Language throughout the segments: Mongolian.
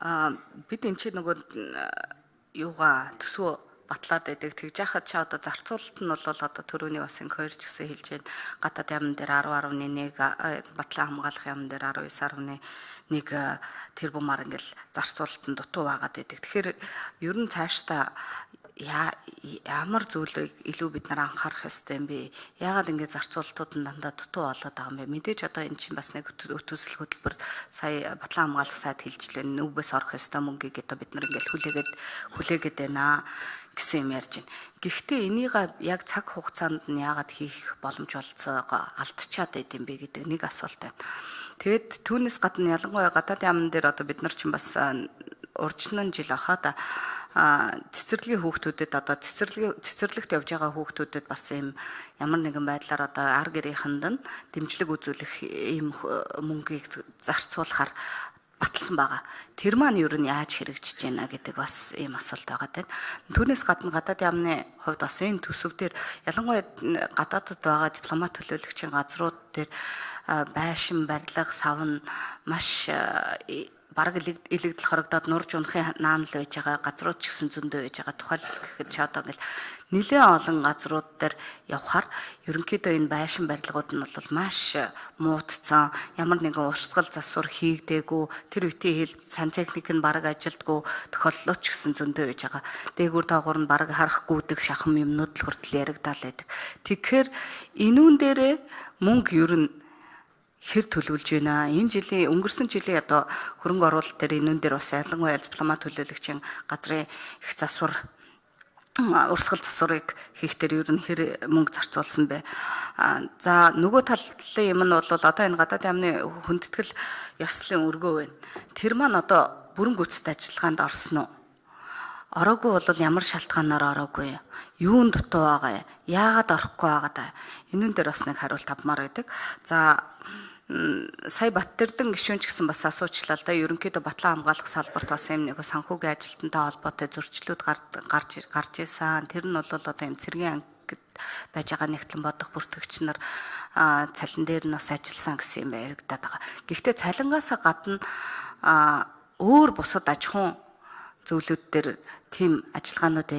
бид эн чинь нөгөө юугаа төсөө батлаад байдаг. Тэгж яхад чи одоо зарцуулалт нь бол одоо төрөний бас инкойрч гэсэн хэлж байна. Гадаад яамн дээр 10.1 батлан хамгаалах яамн дээр 19.1 тэрбумаар ингээл зарцуулалт нь дутуу байгаад байдаг. Тэгэхээр ер нь цаашдаа ямар зүйлийг илүү бид нар анхаарах ёстой юм бэ? Яагаад ингэж зарцуулалтууд нь дандаа дутуу болоод байгаа юм бэ? Мэдээж одоо энэ чинь бас нэг төсөл хөтөлбөр сая батлан хамгаалах сайд хэлжлээ. Нүбээс орох ёстой мөнгийг одоо бид нар ингээл хүлээгээд байна гэсэн юм ярьж байна. Гэхдээ энийг яг цаг хугацаанд нь яагаад хийх боломж олцоогоо алдчихад байд юм бэ гэдэг нэг асуулт байна. Тэгэд түүнээс гадна ялангуяа гадаад яамн дээр одоо бид нар чинь бас урьдчилан жил ахаа цэцэрлэгийн хүүхдүүдэд одоо цэцэрлэгт явж байгаа хүүхдүүдэд бас ийм ямар нэгэн байдлаар одоо ар гэрийнхэнд нь дэмжлэг үзүүлэх ийм мөнгийг зарцуулахаар баталсан байгаа. Тэр маань юу нь яаж хэрэгжиж байна гэдэг бас ийм асуулт байгаа тийм. Түүнээс гадна гадаад яамны хувьд бас энэ төсөв дээр ялангуяа гадаадд байгаа дипломат төлөөлөгчийн газрууд дээр байшин, барилга, савн маш бараг илэгдэл хорогдоод нурж унахын наан л байж байгаа газрууд ч гэсэн зөндөө байж байгаа. Тухайлбал ч одоо ингээл нэлээд олон газрууд дээр явхаар ерөнхийдөө энэ байшин барилгууд нь бол маш муудцсан, ямар нэгэн урсгал засвар хийгдээгүй, тэр үеийн хэл сантехник нь бараг ажилдгүй тохиоллоо ч гэсэн зөндөө байж байгаа. Дээгүүр доогуур нь бараг харах гүйдэг шахам юмнууд л хүртэл яригдаал байдаг. Тэгэхээр энүүн дээрээ мөнгө ер нь хэр төлөвлөж байна. Энэ жилийн өнгөрсөн жилийн одоо хөрөнгө оруулалт дээр энүүн дээр бас ялангуяа дипломат төлөөлөгчийн газрын их засвар урсгал засварыг хийх дээр ер нь хэр мөнгө зарцуулсан бэ. За нөгөө талын юм нь бол одоо энэ гадаад яамны хүндэтгэл ёслолын өргөө байна. Тэр маань одоо бүрэн гүйцэд ажиллагаанд орсон уу? Ороогүй бол ямар шалтгаанаар ороогүй? Юунд дутуу байгаа юм? Яагаад орохгүй байгаа? Энүүн дээр бас нэг хариулт авмаар байдаг. За сая Баттэрдэн гишүүн ч гэсэн бас асуучлаа л да. Ерөнхийдөө батлан хамгаалах салбарт бас юм нэг санхүүгийн ажилтнтай холбоотой зөрчлүүд гарч ирсэн. Тэр нь бол одоо юм цэргийн ангид байж байгаа нэгтлэн бодох бүртгэгч нар цалин дээр нь бас ажилласан гэсэн юм яригадаад байгаа. Гэхдээ цалингаасаа гадна өөр бусад аж ахуйн зүйлүүд дээр тийм ажиллагаанууд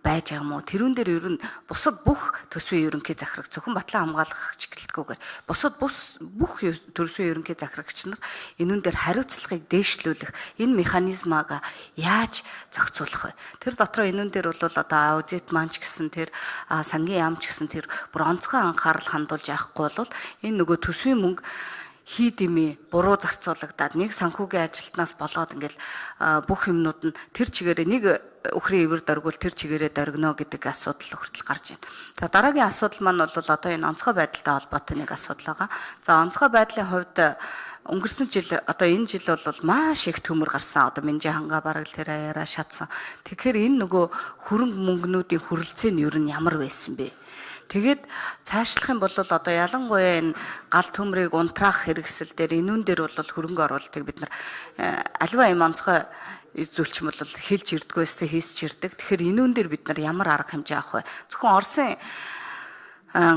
байж байгаа юм уу? Тэрүүн дээр ер нь бусад бүх төсвийн ерөнхий захирагч зөвхөн батлан хамгаалах чиглэлгүйгээр бусад бүх төсвийн ерөнхий захирагч нар энүүн дээр хариуцлагыг дээшлүүлэх энэ механизмаа яаж зохицуулах вэ? Тэр дотроо энүүн дээр бол одоо аудит манч гэсэн тэр сангийн яамч гэсэн тэр бүр онцгой анхаарал хандуулж явахгүй бол энэ нөгөө төсвийн мөнгө хийдэмий буруу зарцуулагдаад нэг санхүүгийн ажилтнаас болоод ингээл бүх юмнууд нь тэр чигээрээ нэг өхрийн ивэр дөргөл тэр чигээрээ дөргөнө гэдэг асуудал хүртэл гарч байна. За дараагийн асуудал маань бол одоо энэ онцгой байдалтай холбоотой нэг асуудал байгаа. За онцгой байдлын хувьд өнгөрсөн жил одоо энэ жил бол маш их төмөр гарсан. Одоо Минжи ханга бараг тэр аяараа шатсан. Тэгэхээр энэ нөгөө хөрөнгө мөнгнүүдийн хүрэлцээ нь ер нь ямар байсан бэ? Тэгээд цаашлах юм бол одоо ялангуяа энэ гал төмрийг унтраах хэрэгсэл дээр энүүн дээр бол хөрөнгө оруулалтыг бид нар аливаа юм онцгой зүйлч бол хэлж ирдгөөс тэ хийсч ирдэг. Тэгэхээр энүүн дээр бид нар ямар арга хэмжээ авах вэ? Зөвхөн Оросын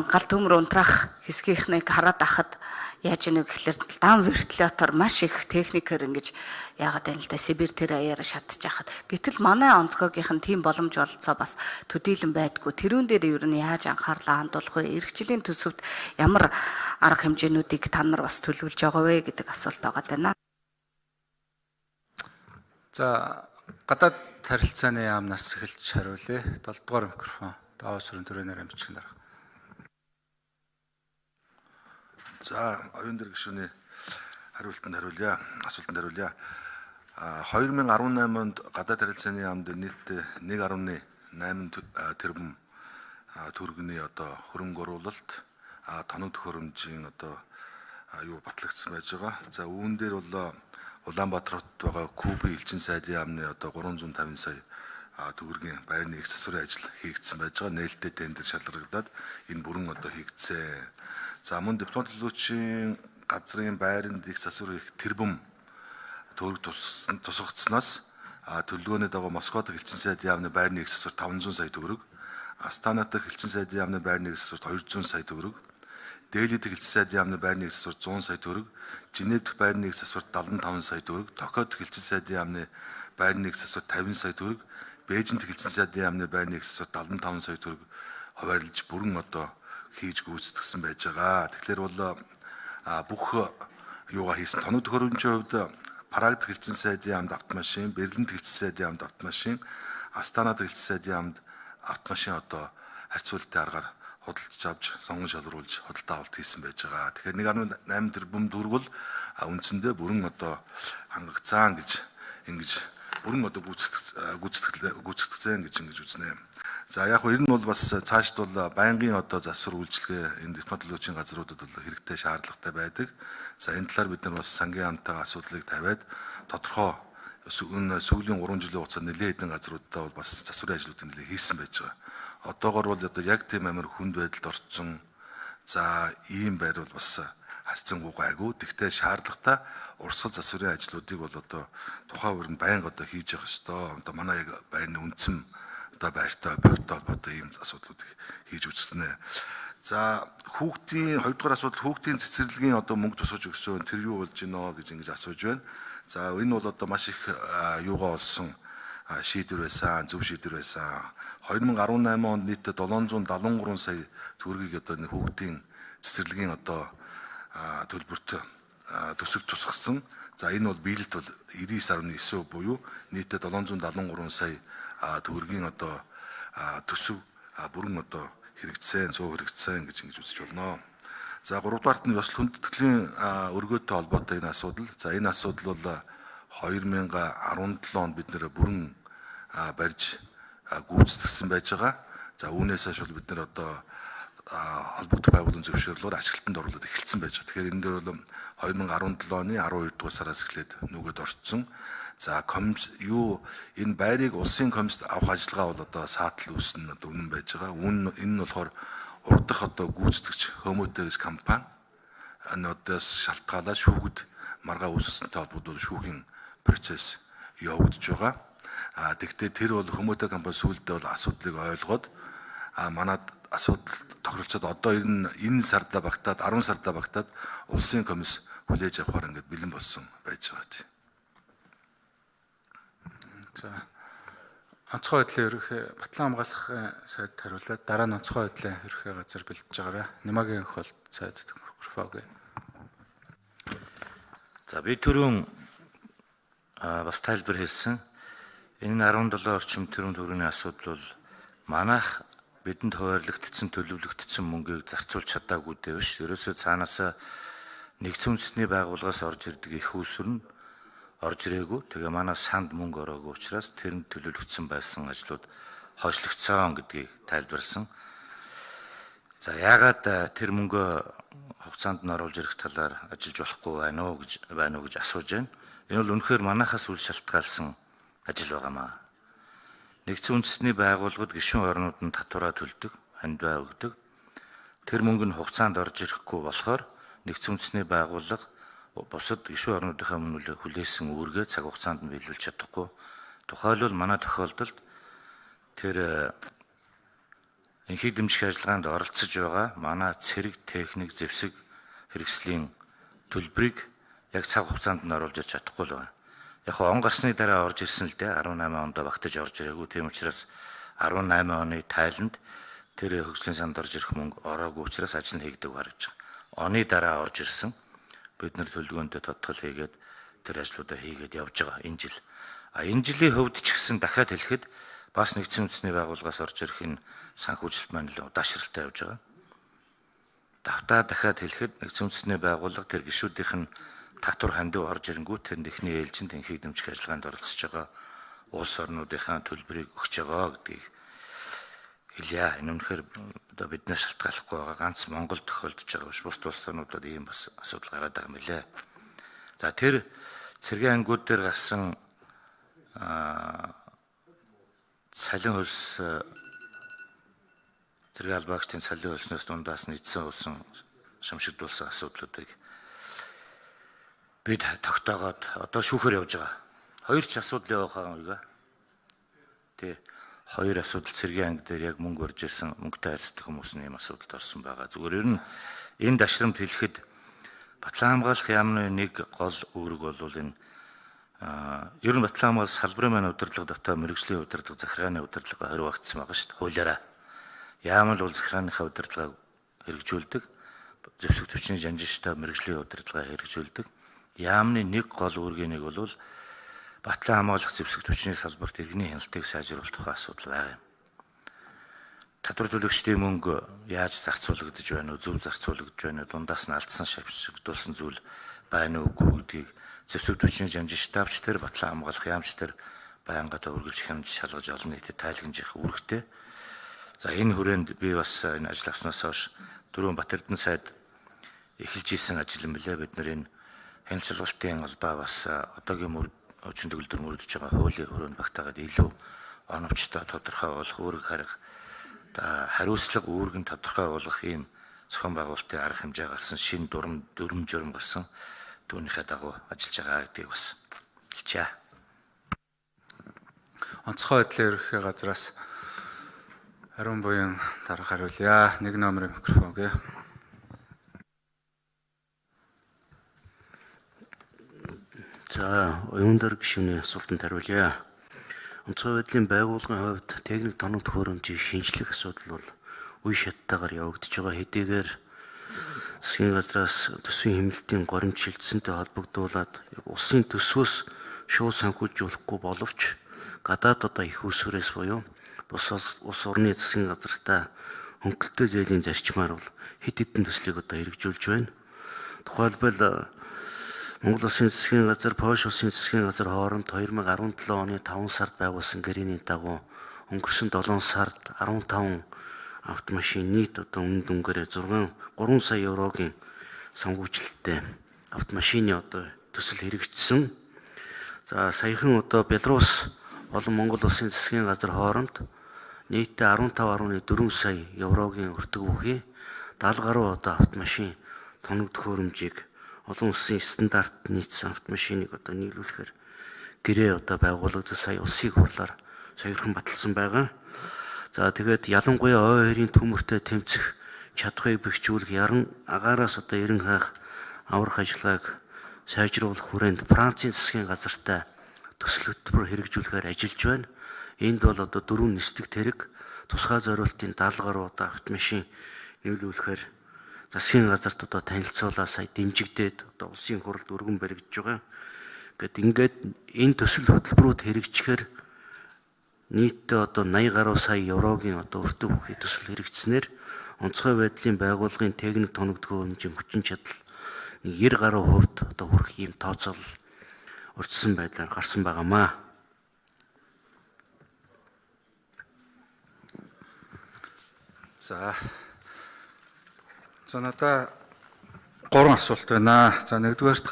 гал төмөр унтраах хэсгийнхнийг хараад ахад яаж нэг гэхэлэр дан вертолетоор маш их техникээр ингэж яагаад байна л да Сибирь тэр аяараа шатж яхад. Гэтэл манай онцгойгийнх нь тийм боломж олцоо бас төдийлөн байдгүй. Тэрүүн дээр ер нь яаж анхаарлаа хандуулах вэ? Ирэх жилийн төсөвт ямар арга хэмжээнүүдийг та нар бас төлөвлөж байгаа вэ гэдэг асуулт байгаа даа. За гадаад харилцааны яамнаас эхэлж хариулъя. 7 дугаар микрофон. Даваа сүрэн төрөнөр амжилтанд дарах. За оюун дээр гишүүний асуултанд хариулъя. 2018 онд гадаад харилцааны яамд нийт 1.8 тэрбум төгрөгийн одоо хөрөнгө оруулалт тоног төхөөрөмжийн одоо батлагдсан байж байгаа. За үүн дээр бол Улаанбаатар хотод байгаа Кубын элчин сайдын яамны одоо 350 сая төгрөгийн байрны их засварын ажил хийгдсэн байж байгаа. Нээлттэй тендер шалгагдаад энэ бүрэн одоо хийгдсэн. За мөн дипломат төлөөлөгчийн газрын байранд их засвар их тэрбум төгрөг тусгацснаас төлөвлөгөөний дагуу Москва дахь элчин сайдын яамны байрны их засвар 500 сая төгрөг, Астана дахь элчин сайдын яамны байрны их засвар 200 сая төгрөг, Дели дэх хэлтсэн сайдын яамны байрны нэгс засвар 100 сая төгрөг, Женев дэх байрны нэгс засвар 75 сая төгрөг, Токио дэх хэлтсэн сайдын яамны байрны нэгс засвар 50 сая төгрөг, Бээжин дэх хэлтсэн сайдын яамны байрны нэгс засвар 75 сая төгрөг хуваарлаж бүрэн одоо хийж гүйцэтгсэн байж байгаа. Тэгэхээр бол бүх юугаа хийсэн. Тоног төхөөрөмжийн хувьд Праг дэх хэлтсэн сайдын яамд автомашин, Берлин дэх хэлтсэн сайдын яамд автомашин, Астана дэх хэлтсэн сайдын яамд автомашин одоо харьцуултын аргаар худалдаж авч сонгон шалруулж худалдаа авалт хийсэн байж байгаа. Тэгэхээр 1.8 тэрбум төгрөг бол үндсэндээ бүрэн одоо хангагцаан гэж ингэж бүрэн одоо гүйцэтгэгдсэн гэж ингэж үзнэ. За яг нь ер нь бол бас цаашд бол байнгын одоо засвар үйлчилгээ энэ дипломатологийн газруудад бол хэрэгтэй шаардлагатай байдаг. За энэ талаар бид нар бас сангийн хамтаа асуудлыг тавиад тодорхой сүүлийн 3 жилийн хугацаанд нэлээд хэдэн газруудаа бол бас засварын ажлуудыг нэлээд хийсэн байж байгаа. Одоогор бол одоо яг тийм амар хүнд байдалд орцсон. За ийм байр бол бас харьцангуй гайгүй. Тэгтээ шаардлагатай урсгал засварын ажлуудыг бол одоо тухайн өрөнд байнга одоо хийж явах ёстой. Одоо манай яг байрны үндсэн одоо байртай объектод одоо ийм асуудлуудыг хийж үзснэ. За хүүхдийн хоёрдугаар асуудал хүүхдийн цэцэрлэгийн одоо мөнгө тусгаж өгсөн тэр юу болж гинэ гэж ингэж асууж байна. За энэ бол одоо маш их юугаа олсон шийдвэр байсан, зөв шийдвэр байсан. 2018 онд нийтдээ 773 сая төгрөгийг одоо хүүхдийн цэцэрлэгийн одоо төлбөрт төсөв тусгасан. За энэ бол биелэлт бол 99.9% буюу нийтдээ 773 сая төгрөгийн одоо төсөв бүрэн одоо хэрэгжсэн, 100 хэрэгжсэн гэж ингэж үзэж байна. За 3 дугаарт нь ёслол хүндэтгэлийн өргөөтэй холбоотой энэ асуудал. За энэ асуудал бол 2017 онд бид нэр бүрэн барьж гүйцэтгсэн байж байгаа. За үүнээс хойш бол бид нэр одоо холбогдох байгууллагын зөвшөөрлөөр ашиглалтанд оруулаад эхэлсэн байж байгаа. Тэгэхээр энэ дээр бол 2017 оны 12 дугаар сараас эхлээд нүгэд орцсон. За энэ байрыг улсын комист авах ажиллагаа бол одоо саатал үүснэ одоо үнэн байж байгаа. Энэ нь болохоор урд дахь одоо гүйцэтгэгч Хөмөтэй гэж компани одоос шалтгаалаад шүүхэд маргаа үүсгэнтэй холбоотой шүүхийн процесс явагдаж байгаа. Тэгвэл тэр бол Хөмөтэй компани сүүлдээ бол асуудлыг ойлгоод манад асуудал тохиролцоод одоо энэ сарда багтаад 10 сарда багтаад улсын комисс хүлээж авахар ингээд бэлэн болсон байж байгаа тийм. За онцгой байдлын ерөнхий Батлан хамгаалахын сайд хариулаад дараа нь онцгой байдлын ерөнхий газар бэлдэж байгаарай. Немагийн хөлт сайд микрофон. За би түрүүн бас тайлбар хэлсэн. Энэ 17 орчим тэрбум төгрөгийн асуудал бол манайх бидэнд хуваарлагдсан төлөвлөгдсөн мөнгийг зарцуулж чадаагүй дээ биш. Ерөөсөө цаанаасаа нэгдсэн үндэсний байгууллагаас орж ирдэг их усүр нь орж ирээгүй. Тэгээ манай санд мөнгө ороогүй учраас тэрэнд төлөвлөгдсөн байсан ажлууд хойшлогдсон гэдгийг тайлбарласан. За яагаад тэр мөнгөө хугацаанд нь оруулж ирэх талаар ажиллаж болохгүй байна уу гэж асууж байна. Энэ бол үнэхээр манайхаас үл шалтгаалсан ажил байгаамаа. Нэгдсэн үндэсний байгууллагууд гишүүн орнууд нь татвараа төлдөг, хандиваа өгдөг. Тэр мөнгө нь хугацаанд орж ирэхгүй болохоор нэгдсэн үндэсний байгууллага бусад гишүүн орнуудынхаа мөнгөөр хүлээсэн үүргээ цаг хугацаанд нь биелүүлж чадахгүй. Тухайлбал манай тохиолдолд тэр энхийг дэмжих ажиллагаанд оролцож байгаа манай цэрэг, техник, зэвсэг хэрэгслийн төлбөрийг яг цаг хугацаанд нь оруулж чадахгүй л байна. Яг он гарсны дараа орж ирсэн л дээ 18 онд багтаж орж ирээгүй. Тийм учраас 18 оны тайланд тэр хөгжлийн санд орж ирэх мөнгө ороогүй учраас ажил нь хийгдэг харагдаж байгаа. Оны дараа орж ирсэн. Бид нар төлөвлөгөөнтэй тодтол хийгээд тэр ажлуудаа хийгээд явж байгаа энэ жил. Энэ жилийн хувьд ч гэсэн дахиад хэлэхэд бас нэгдсэн үндэсний байгууллагаас орж ирэх энэ санхүүжилт маань л удаашралтай явж байгаа. Дахиад хэлэхэд нэгдсэн үндэсний байгууллага тэр гишүүдийнх нь татвар хандив орж ирэнгүүт тэр ихний ээлжинд энхийг дэмжих ажиллагаанд оролцож байгаа улс орнуудынхаа төлбөрийг өгч байгаа гэдгийг хэлье. Энэ үнэхээр одоо биднээс шалтгааллахгүй байгаа ганц Монгол тохиолдож байгаа биш. Бус улс орнуудад ийм бас асуудал гараад байгаа юм билээ. За тэр цэргийн ангиуд дээр гарсан цалин хөлс цэргийн албаагчдын цалин хөлснөөс дундаас нь эдсэн улсын шамшигдуулсан асуудлуудыг бид тогтоогоод одоо шүүхээр явж байгаа. Хоёр ч асуудал явах байгаа. Тэ хоёр асуудал цэргийн анги дээр яг мөнгө орж ирсэн мөнгөтэй харьцдаг хүмүүс нь ийм асуудалд орсон байгаа. Зүгээр ер нь энэ дашрамд хэлэхэд Батлан хамгаалах яамны нэг гол үүрэг бол энэ ер нь Батлан хамгаалах салбарын маань удирдлага давтаа мэрэгжлийн удирдлага, захиргааны удирдлага 20 багтсан байгаа шүү дээ. Хуулиараа. Яам л бол захиргааныхаа удирдлагыг хэрэгжүүлдэг. Зэвсэг түвшний жанжин штаб мэрэгжлийн удирдлагыг хэрэгжүүлдэг. Яамны нэг гол үүргийн нэг бол Батлан хамгаалах зэвсэг түвшний салбарт иргэний хяналтыг сайжруулах тухай асуудал байгаа юм. Татвар төлөгчдийн мөнгө яаж зарцуулагдаж байна уу, зөв зарцуулагдаж байна уу, дундаас нь алдсан шавьшигдуулсан зүйл байна уу гэдгийг зэвсэг түвшний жанжин штабч тэр Батлан хамгаалах яамч тэр байнга үргэлж хянаж шалгаж олон нийтэд тайлгнажих үүрэгтэй. За энэ хүрээнд би бас энэ ажил авснаас хойш дөрвөн Бат Эрдэнэ сайд эхэлж исэн ажил юм билээ. Бид нар энэ хяналт шалгалтын албаа бас одоогийн хүчин төгөлдөр мөрдөж байгаа хуулийн хүрээнд багтаагаад илүү оновчтой тодорхой болох үүрэг харих хариуцлага үүргэн тодорхой болгох ийм зохион байгуулалтын арга хэмжээ гарсан, шинэ дүрм журам гарсан түүнийхээ дагуу ажиллаж байгаа гэдгийг бас хэлчихье. Онцгой байдлын ерөнхий газраас Ариун буян дарга хариулъя. Нэг номерын микрофон гээ. За, оюундар гишүүний асуултанд хариулъя. Онцгой байдлын байгууллагын хувьд техник тоног төхөөрөмжийг шинжлэх асуудал бол үе шаттайгаар явагдаж байгаа хэдийгээр засгийн газраас төсвийн хэмнэлтийн горимж шилжсэнтэй холбогдуулаад улсын төсвөөс шууд санхүүжүүлэхгүй боловч гадаад их усүрээс буюу бус орны засгийн газартаа хөнгөлөлтөө зээлийн зарчмаар бол хэд хэдэн төслийг хэрэгжүүлж байна. Тухайлбал Монгол Улсын засгийн газар, Польш Улсын засгийн газар хооронд 2017 оны 5 сард байгуулсан гэрээний дагуу өнгөрсөн 7 сард 15 автомашин нийт үнэ дүнгээрээ 3 сая еврогийн сонгуульчлалтай автомашины төсөл хэрэгжсэн. За саяхан Беларусь болон Монгол Улсын засгийн газар хооронд нийтдээ 15.4 сая еврогийн өртөг бүхий 70 гаруй автомашин тоног төхөөрөмжийг олон улсын стандарт нийцсэн автомашиныг нийлүүлэхээр гэрээ байгуулагдаж сая улсыг хурлаар сойрхон баталсан байгаа. За тэгээд ялангуяа ой хоёрын төмөртэй тэмцэх чадхыг бэхжүүлэх яран агаараас эрен хаах аврах ажиллагааг сайжруулах хүрээнд Францын засгийн газартай төсөл хөтөлбөр хэрэгжүүлэхээр ажиллаж байна. Энд бол 4 нисдэг тэрэг тусгай зориултын 70 гаруй автомашин нийлүүлэхээр засгийн газарт танилцуулаа сая дэмжигдээд улсын хурлд өргөн баригдаж байгаа. Ингээд энэ төсөл хөтөлбөрүүд хэрэгжихээр нийтдээ 80 гаруй сая еврогийн өртөг бүхий төсөл хэрэгжснээр онцгой байдлын байгууллагын техник тоног төхөөрөмжийн хүчин чадал 90 гаруй хувьд хүрэх ийм тооцоол өртсөн байдлаар гарсан байгаамаа. За надаа 3 асуулт байна. За нэгдүгээрт